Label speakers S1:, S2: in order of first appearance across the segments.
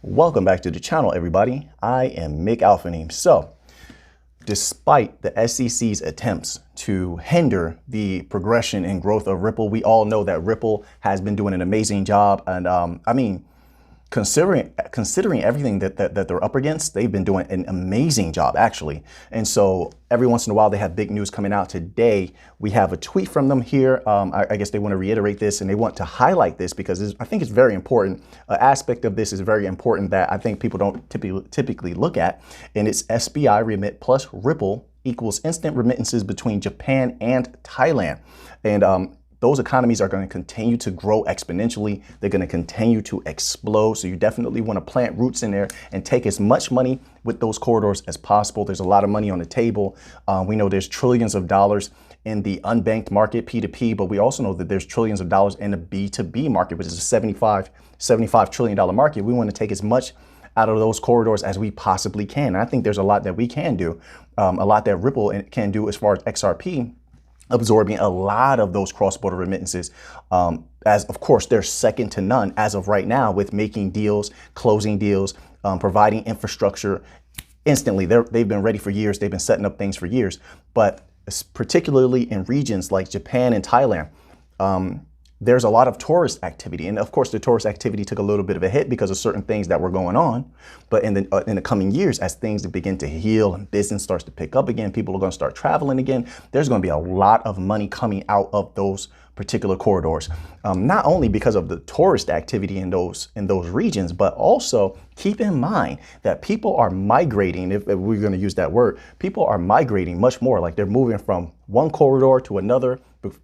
S1: Welcome back to the channel, everybody. I am Auphanim. So, despite the SEC's attempts to hinder the progression and growth of Ripple, we all know that Ripple has been doing an amazing job. And considering everything that they're up against, they've been doing an amazing job, actually. And so every once in a while, they have big news coming out. Today, we have a tweet from them here. I guess they want to reiterate this and they want to highlight this because I think it's very important. An aspect of this is very important that I think people don't typically look at. And it's SBI Remit plus Ripple equals instant remittances between Japan and Thailand. And those economies are going to continue to grow exponentially. They're going to continue to explode. So you definitely want to plant roots in there and take as much money with those corridors as possible. There's a lot of money on the table. We know there's trillions of dollars in the unbanked market, P2P, but we also know that there's trillions of dollars in the B2B market, which is a $75 trillion market. We want to take as much out of those corridors as we possibly can. And I think there's a lot that we can do, a lot that Ripple can do as far as XRP, absorbing a lot of those cross-border remittances, as of course they're second to none as of right now with making deals, closing deals, providing infrastructure instantly. They've been ready for years. They've been setting up things for years, but particularly in regions like Japan and Thailand, there's a lot of tourist activity. And of course, the tourist activity took a little bit of a hit because of certain things that were going on. But in the coming years, as things begin to heal and business starts to pick up again, people are going to start traveling again. There's going to be a lot of money coming out of those particular corridors, not only because of the tourist activity in those regions, but also keep in mind that people are migrating. If we're going to use that word, people are migrating much more. Like they're moving from one corridor to another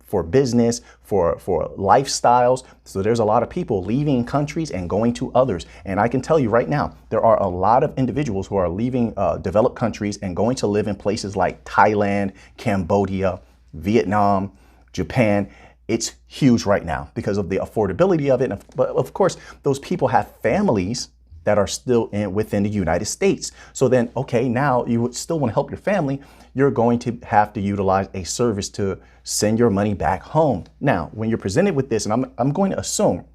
S1: for business, for lifestyles. So there's a lot of people leaving countries and going to others. And I can tell you right now, there are a lot of individuals who are leaving developed countries and going to live in places like Thailand, Cambodia, Vietnam, Japan. It's huge right now because of the affordability of it. But of course, those people have families that are still within the United States. So then, okay, now you would still want to help your family. You're going to have to utilize a service to send your money back home. Now, when you're presented with this, and I'm going to assume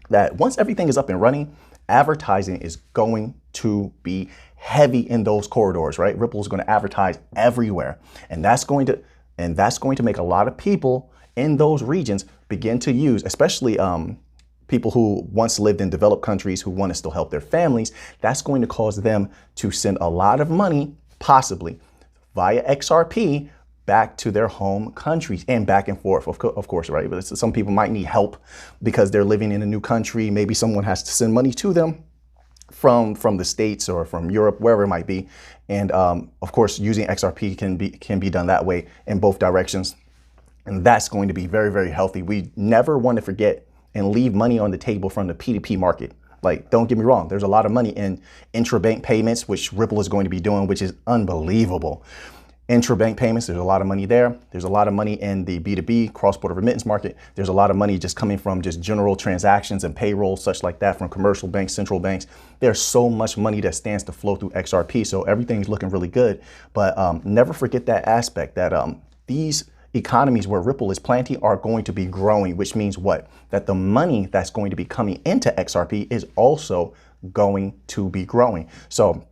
S1: that once everything is up and running, advertising is going to be heavy in those corridors, right? Ripple is going to advertise everywhere. And that's going to make a lot of people in those regions begin to use, especially people who once lived in developed countries who want to still help their families. That's going to cause them to send a lot of money, possibly via XRP, back to their home countries and back and forth, of course, right? But some people might need help because they're living in a new country. Maybe someone has to send money to them from the States or from Europe, wherever it might be. And of course, using XRP can be done that way in both directions. And that's going to be very, very healthy. We never want to forget and leave money on the table from the P2P market. Like, don't get me wrong, there's a lot of money in intrabank payments, which Ripple is going to be doing, which is unbelievable. Intrabank payments, there's a lot of money there. There's a lot of money in the B2B cross-border remittance market. There's a lot of money just coming from just general transactions and payroll, such like that, from commercial banks, central banks. There's so much money that stands to flow through XRP. So everything's looking really good. But never forget that aspect that these economies where Ripple is planting are going to be growing, which means what? That the money that's going to be coming into XRP is also going to be growing. So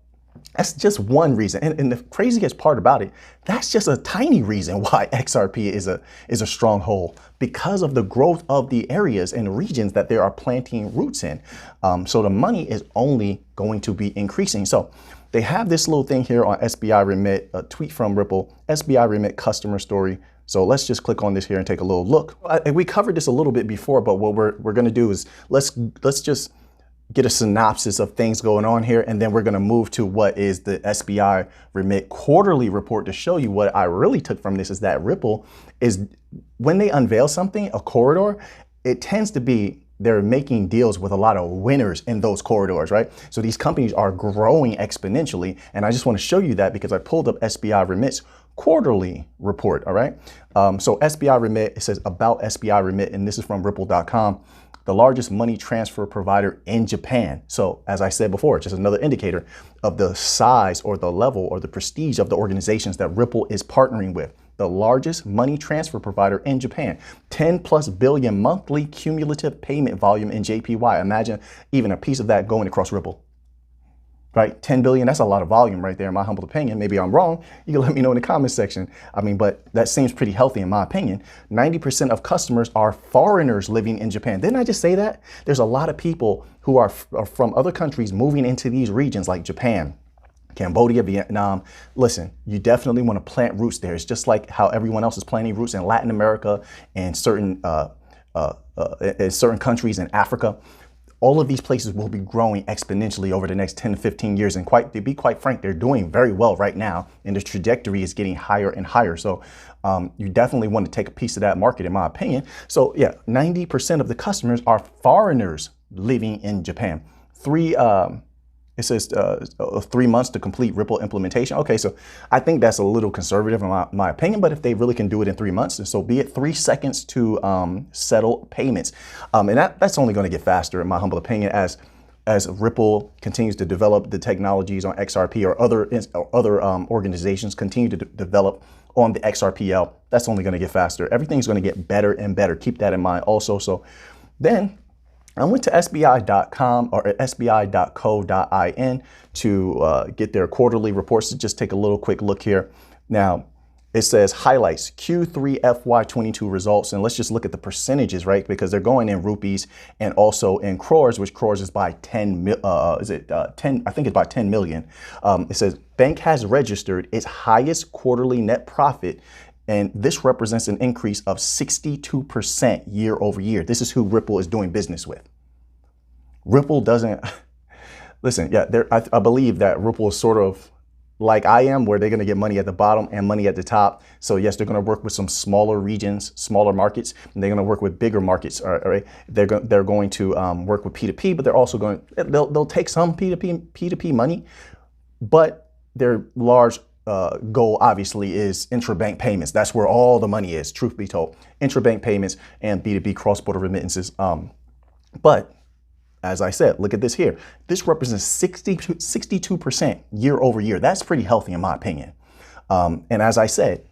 S1: that's just one reason. And the craziest part about it, that's just a tiny reason why XRP is a stronghold, because of the growth of the areas and regions that they are planting roots in. So the money is only going to be increasing. So they have this little thing here on SBI Remit, a tweet from Ripple, SBI Remit customer story. So let's just click on this here and take a little look. We covered this a little bit before, but what we're going to do is let's just get a synopsis of things going on here, and then we're going to move to what is the SBI Remit quarterly report to show you what I really took from this is that Ripple is, when they unveil something, a corridor, it tends to be they're making deals with a lot of winners in those corridors, right? So these companies are growing exponentially, and I just want to show you that because I pulled up SBI Remit's quarterly report, all right? So SBI Remit, it says about SBI Remit, and this is from Ripple.com, the largest money transfer provider in Japan. So as I said before, just another indicator of the size or the level or the prestige of the organizations that Ripple is partnering with. the largest money transfer provider in Japan. 10 plus billion monthly cumulative payment volume in JPY. Imagine even a piece of that going across Ripple. Right? 10 billion, that's a lot of volume right there, in my humble opinion. Maybe I'm wrong. You can let me know in the comments section. I mean, but that seems pretty healthy in my opinion. 90% of customers are foreigners living in Japan. Didn't I just say that? There's a lot of people who are from other countries moving into these regions like Japan, Cambodia, Vietnam. Listen, you definitely want to plant roots there. It's just like how everyone else is planting roots in Latin America and certain countries in Africa. All of these places will be growing exponentially over the next 10 to 15 years. And to be quite frank, they're doing very well right now. And the trajectory is getting higher and higher. So you definitely want to take a piece of that market, in my opinion. So yeah, 90% of the customers are foreigners living in Japan. It says 3 months to complete Ripple implementation. Okay, so I think that's a little conservative in my opinion, but if they really can do it in 3 months, so be it. 3 seconds to settle payments. And that's only going to get faster, in my humble opinion, as Ripple continues to develop the technologies on XRP, or other organizations continue to develop on the XRPL. That's only going to get faster. Everything's going to get better and better. Keep that in mind also. So then I went to SBI.com or SBI.co.in to get their quarterly reports. To just take a little quick look here. Now, it says highlights Q3 FY22 results. And let's just look at the percentages, right? Because they're going in rupees and also in crores, which crores is by 10, I think it's by 10 million. It says bank has registered its highest quarterly net profit, and this represents an increase of 62% year over year. This is who Ripple is doing business with. Ripple doesn't, listen, yeah, I believe that Ripple is sort of like I am, where they're going to get money at the bottom and money at the top. So yes, they're going to work with some smaller regions, smaller markets, and they're going to work with bigger markets. All right, they're going to work with P2P, but they're also they'll take some P2P money, but their large goal obviously is intrabank payments. That's where all the money is, truth be told. Intrabank payments and B2B cross-border remittances. But as I said, look at this here. This represents 62% year over year. That's pretty healthy in my opinion. And as I said,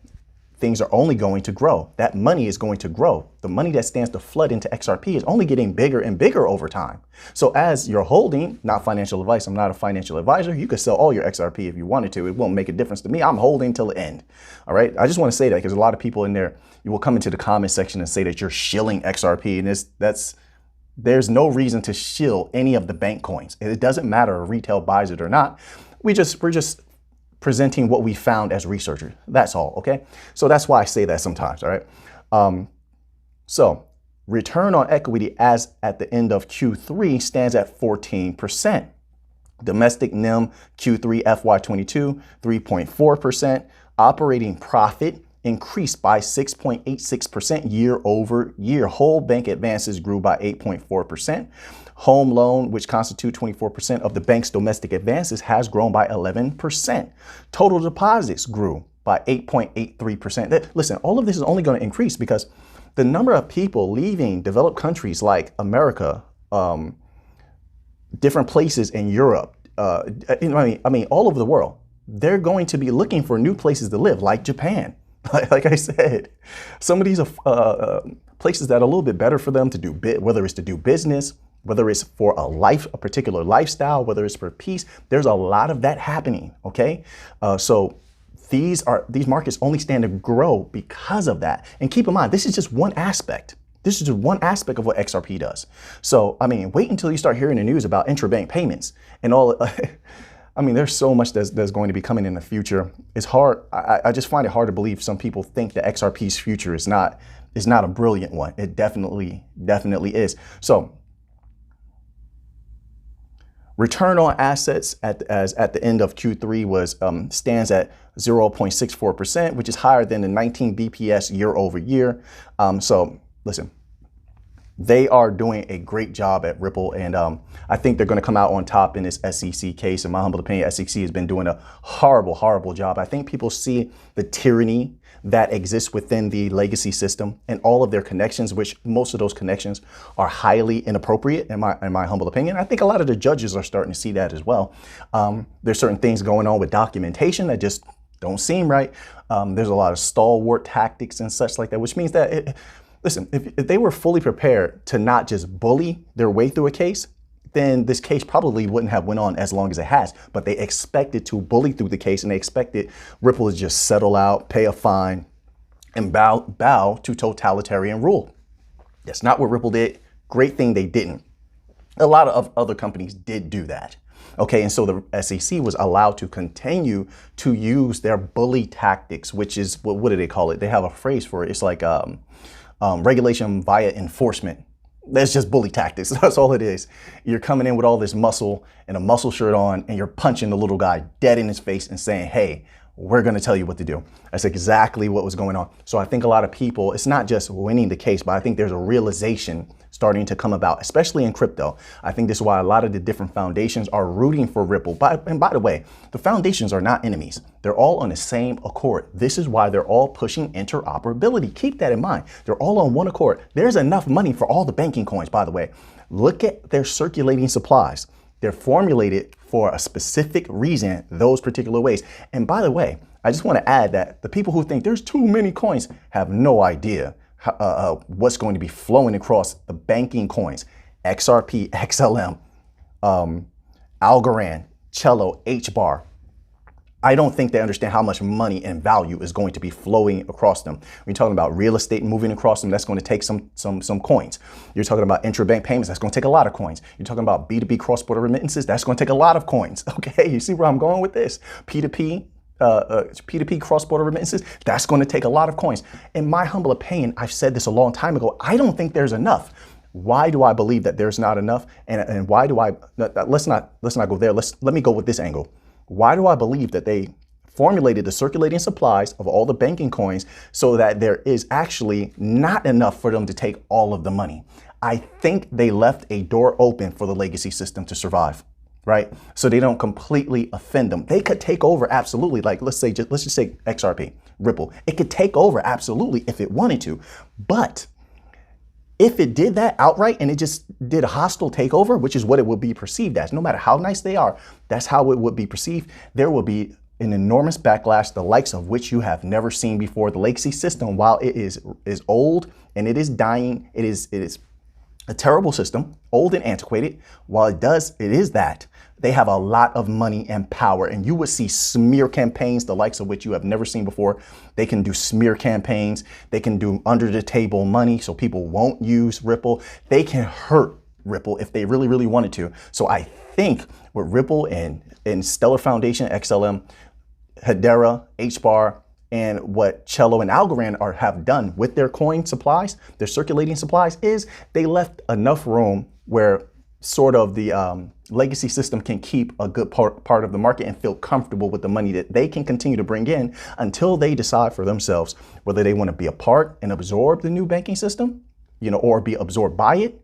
S1: things are only going to grow. That money is going to grow. The money that stands to flood into XRP is only getting bigger and bigger over time. So as you're holding, not financial advice, I'm not a financial advisor, you could sell all your XRP if you wanted to. It won't make a difference to me. I'm holding till the end. All right. I just want to say that because a lot of people in there, you will come into the comment section and say that you're shilling XRP, and there's no reason to shill any of the bank coins. It doesn't matter if retail buys it or not. We're just presenting what we found as researchers. That's all, okay? So that's why I say that sometimes, all right? So return on equity as at the end of Q3 stands at 14%. Domestic NIM Q3 FY22, 3.4%. Operating profit increased by 6.86% year over year. Whole bank advances grew by 8.4%. Home loan, which constitute 24% of the bank's domestic advances, has grown by 11%. Total deposits grew by 8.83%. Listen, all of this is only going to increase because the number of people leaving developed countries like America, different places in Europe, I mean, all over the world, they're going to be looking for new places to live, like Japan. Like I said, some of these are places that are a little bit better for them to do, whether it's to do business, whether it's for a particular lifestyle, whether it's for peace. There's a lot of that happening. Okay, so these markets only stand to grow because of that. And keep in mind, this is just one aspect. This is just one aspect of what XRP does. So I mean, wait until you start hearing the news about intrabank payments and all. I mean, there's so much that's going to be coming in the future. It's hard. I just find it hard to believe some people think that XRP's future is not a brilliant one. It definitely is. So return on assets at the end of Q3 stands at 0.64%, which is higher than the 19 BPS year over year. So listen, they are doing a great job at Ripple, and I think they're going to come out on top in this SEC case. In my humble opinion, SEC has been doing a horrible job. I think people see the tyranny that exists within the legacy system and all of their connections, which most of those connections are highly inappropriate in my humble opinion. I think a lot of the judges are starting to see that as well. There's certain things going on with documentation that just Don't seem right. There's a lot of stalwart tactics and such like that, which means that, listen, if they were fully prepared to not just bully their way through a case, then this case probably wouldn't have went on as long as it has. But they expected to bully through the case, and they expected Ripple to just settle out, pay a fine, and bow to totalitarian rule. That's not what Ripple did. Great thing they didn't. A lot of other companies did do that. Okay, and so the SEC was allowed to continue to use their bully tactics, which is, what do they call it? They have a phrase for it. It's like regulation via enforcement. That's just bully tactics. That's all it is. You're coming in with all this muscle and a muscle shirt on, and you're punching the little guy dead in his face and saying, hey, we're going to tell you what to do. That's exactly what was going on. So I think a lot of people, it's not just winning the case, but I think there's a realization starting to come about, especially in crypto. I think this is why a lot of the different foundations are rooting for Ripple. And by the way, the foundations are not enemies. They're all on the same accord. This is why they're all pushing interoperability. Keep that in mind. They're all on one accord. There's enough money for all the banking coins, by the way. Look at their circulating supplies. They're formulated for a specific reason, those particular ways. And by the way, I just want to add that the people who think there's too many coins have no idea what's going to be flowing across the banking coins. XRP, XLM, Algorand, Cello, HBAR. I don't think they understand how much money and value is going to be flowing across them. When you're talking about real estate moving across them, that's going to take some coins. You're talking about intrabank payments, that's going to take a lot of coins. You're talking about B2B cross-border remittances, that's going to take a lot of coins. Okay, you see where I'm going with this? P2P cross-border remittances, that's going to take a lot of coins. In my humble opinion, I've said this a long time ago, I don't think there's enough. Why do I believe that there's not enough? And why do I, let's not go there. Let me go with this angle. Why do I believe that they formulated the circulating supplies of all the banking coins so that there is actually not enough for them to take all of the money? I think they left a door open for the legacy system to survive, right? So they don't completely offend them. They could take over, absolutely. Like let's just say XRP, Ripple. It could take over, absolutely, if it wanted to. But if it did that outright and it just did a hostile takeover, which is what it would be perceived as, no matter how nice they are, that's how it would be perceived. There will be an enormous backlash, the likes of which you have never seen before. The legacy system, while it is old and it is dying, it is a terrible system, old and antiquated. While it is that, they have a lot of money and power, and you would see smear campaigns, the likes of which you have never seen before. They can do smear campaigns. They can do under the table money so people won't use Ripple. They can hurt Ripple if they really, really wanted to. So I think with Ripple and Stellar Foundation, XLM, Hedera, HBAR, and what Cello and Algorand have done with their coin supplies, their circulating supplies, is they left enough room where sort of the legacy system can keep a good part of the market and feel comfortable with the money that they can continue to bring in until they decide for themselves whether they want to be a part and absorb the new banking system, or be absorbed by it,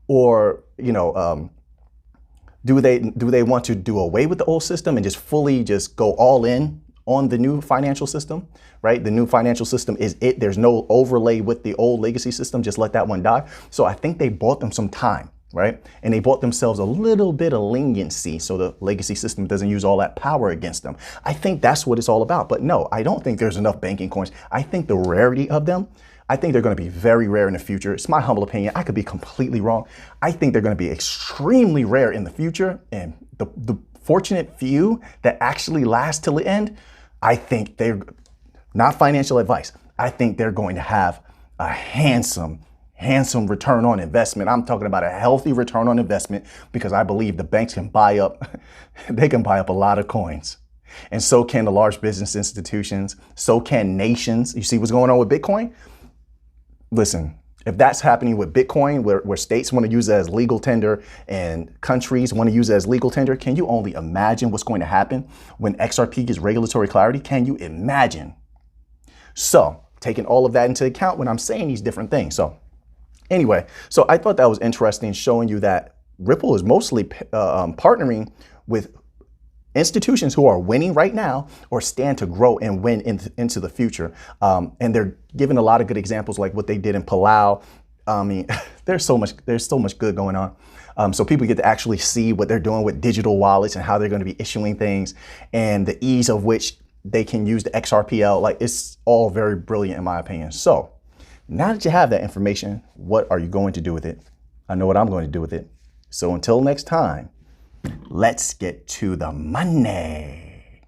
S1: or, do they want to do away with the old system and just fully just go all in on the new financial system, right? The new financial system is it. There's no overlay with the old legacy system. Just let that one die. So I think they bought them some time, right? And they bought themselves a little bit of leniency so the legacy system doesn't use all that power against them. I think that's what it's all about. But no, I don't think there's enough banking coins. I think the rarity of them, I think they're going to be very rare in the future. It's my humble opinion. I could be completely wrong. I think they're going to be extremely rare in the future. And the fortunate few that actually last till the end, I think they're not financial advice. I think they're going to have a handsome return on investment. I'm talking about a healthy return on investment because I believe the banks can buy up, they can buy up a lot of coins. And so can the large business institutions. So can nations. You see what's going on with Bitcoin? Listen, if that's happening with Bitcoin, where states want to use it as legal tender and countries want to use it as legal tender, can you only imagine what's going to happen when XRP gets regulatory clarity? Can you imagine? So taking all of that into account when I'm saying these different things. So anyway, so I thought that was interesting, showing you that Ripple is mostly partnering with institutions who are winning right now or stand to grow and win into the future. And they're giving a lot of good examples like what they did in Palau. I mean, there's so much good going on. So people get to actually see what they're doing with digital wallets and how they're going to be issuing things and the ease of which they can use the XRPL. Like, it's all very brilliant in my opinion. So now that you have that information, what are you going to do with it? I know what I'm going to do with it. So until next time, let's get to the money.